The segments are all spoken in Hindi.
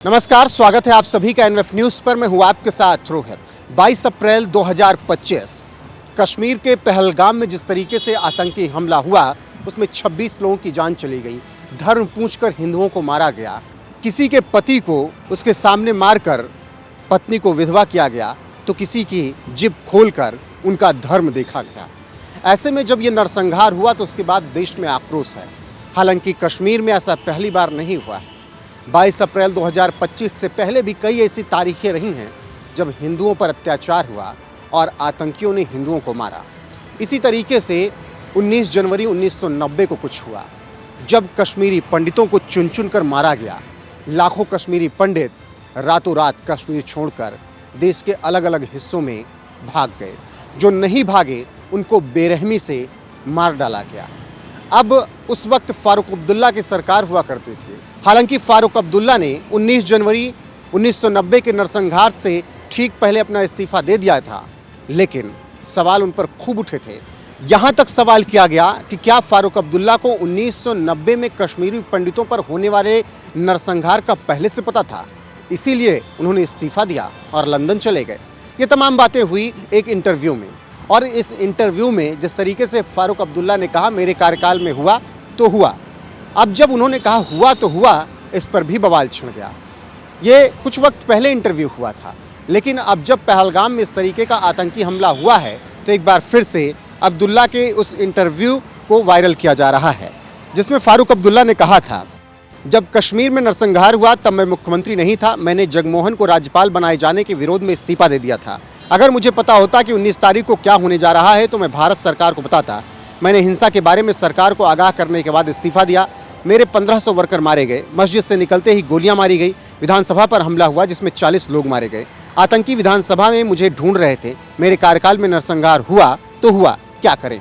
नमस्कार, स्वागत है आप सभी का एनएफ न्यूज़ पर। मैं हूँ आपके साथ रोहित। 22 अप्रैल 2025 कश्मीर के पहलगाम में जिस तरीके से आतंकी हमला हुआ उसमें 26 लोगों की जान चली गई। धर्म पूछकर हिंदुओं को मारा गया, किसी के पति को उसके सामने मारकर पत्नी को विधवा किया गया, तो किसी की जिब खोलकर उनका धर्म देखा गया। ऐसे में जब ये नरसंहार हुआ तो उसके बाद देश में आक्रोश है। हालांकि कश्मीर में ऐसा पहली बार नहीं हुआ है। 22 अप्रैल 2025 से पहले भी कई ऐसी तारीखें रही हैं जब हिंदुओं पर अत्याचार हुआ और आतंकियों ने हिंदुओं को मारा। इसी तरीके से 19 जनवरी 1990 को कुछ हुआ जब कश्मीरी पंडितों को चुन चुन कर मारा गया। लाखों कश्मीरी पंडित रातों रात कश्मीर छोड़कर देश के अलग अलग हिस्सों में भाग गए। जो नहीं भागे उनको बेरहमी से मार डाला गया। अब उस वक्त फारूक अब्दुल्ला की सरकार हुआ करती थी। हालांकि फारूक अब्दुल्ला ने 19 जनवरी 1990 के नरसंहार से ठीक पहले अपना इस्तीफा दे दिया था, लेकिन सवाल उन पर खूब उठे थे। यहाँ तक सवाल किया गया कि क्या फारूक अब्दुल्ला को 1990 में कश्मीरी पंडितों पर होने वाले नरसंहार का पहले से पता था, इसीलिए उन्होंने इस्तीफा दिया और लंदन चले गए। ये तमाम बातें हुई एक इंटरव्यू में, और इस इंटरव्यू में जिस तरीके से फारूक अब्दुल्ला ने कहा मेरे कार्यकाल में हुआ तो हुआ, अब जब उन्होंने कहा हुआ तो हुआ, इस पर भी बवाल छिड़ गया। ये कुछ वक्त पहले इंटरव्यू हुआ था, लेकिन अब जब पहलगाम में इस तरीके का आतंकी हमला हुआ है तो एक बार फिर से अब्दुल्ला के उस इंटरव्यू को वायरल किया जा रहा है, जिसमें फारूक अब्दुल्ला ने कहा था जब कश्मीर में नरसंहार हुआ तब मैं मुख्यमंत्री नहीं था। मैंने जगमोहन को राज्यपाल बनाए जाने के विरोध में इस्तीफा दे दिया था। अगर मुझे पता होता कि 19 तारीख को क्या होने जा रहा है तो मैं भारत सरकार को बताता। मैंने हिंसा के बारे में सरकार को आगाह करने के बाद इस्तीफा दिया। मेरे 1500 वर्कर मारे गए। मस्जिद से निकलते ही गोलियां मारी गई। विधानसभा पर हमला हुआ जिसमें 40 लोग मारे गए। आतंकी विधानसभा में मुझे ढूंढ रहे थे। मेरे कार्यकाल में नरसंहार हुआ तो हुआ, क्या करें।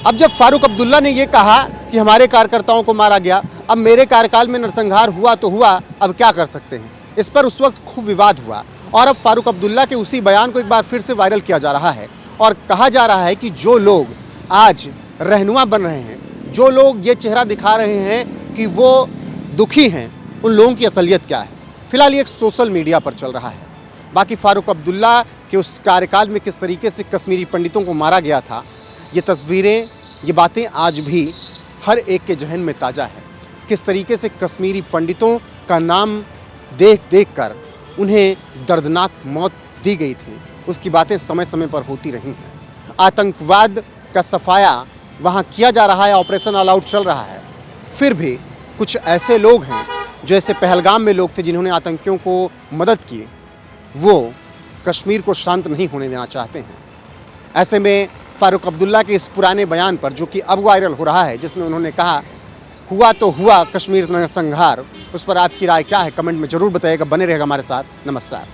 अब जब फारूक अब्दुल्ला ने यह कहा कि हमारे कार्यकर्ताओं को मारा गया, अब मेरे कार्यकाल में नरसंहार हुआ तो हुआ, अब क्या कर सकते हैं, इस पर उस वक्त खूब विवाद हुआ। और अब फारूक अब्दुल्ला के उसी बयान को एक बार फिर से वायरल किया जा रहा है और कहा जा रहा है कि जो लोग आज रहनुमा बन रहे हैं, जो लोग ये चेहरा दिखा रहे हैं कि वो दुखी हैं, उन लोगों की असलियत क्या है। फिलहाल ये एक सोशल मीडिया पर चल रहा है। बाकी फारूक अब्दुल्ला के उस कार्यकाल में किस तरीके से कश्मीरी पंडितों को मारा गया था, ये तस्वीरें, ये बातें आज भी हर एक के जहन में ताज़ा है। किस तरीके से कश्मीरी पंडितों का नाम देख देख कर उन्हें दर्दनाक मौत दी गई थी, उसकी बातें समय समय पर होती रही हैं। आतंकवाद का सफाया वहाँ किया जा रहा है, ऑपरेशन ऑल आउट चल रहा है, फिर भी कुछ ऐसे लोग हैं जो ऐसे पहलगाम में लोग थे जिन्होंने आतंकियों को मदद की, वो कश्मीर को शांत नहीं होने देना चाहते हैं। ऐसे में फारूक अब्दुल्ला के इस पुराने बयान पर, जो कि अब वायरल हो रहा है, जिसमें उन्होंने कहा हुआ तो हुआ कश्मीर नरसंहार, उस पर आपकी राय क्या है, कमेंट में ज़रूर बताइएगा। बने रहेगा हमारे साथ। नमस्कार।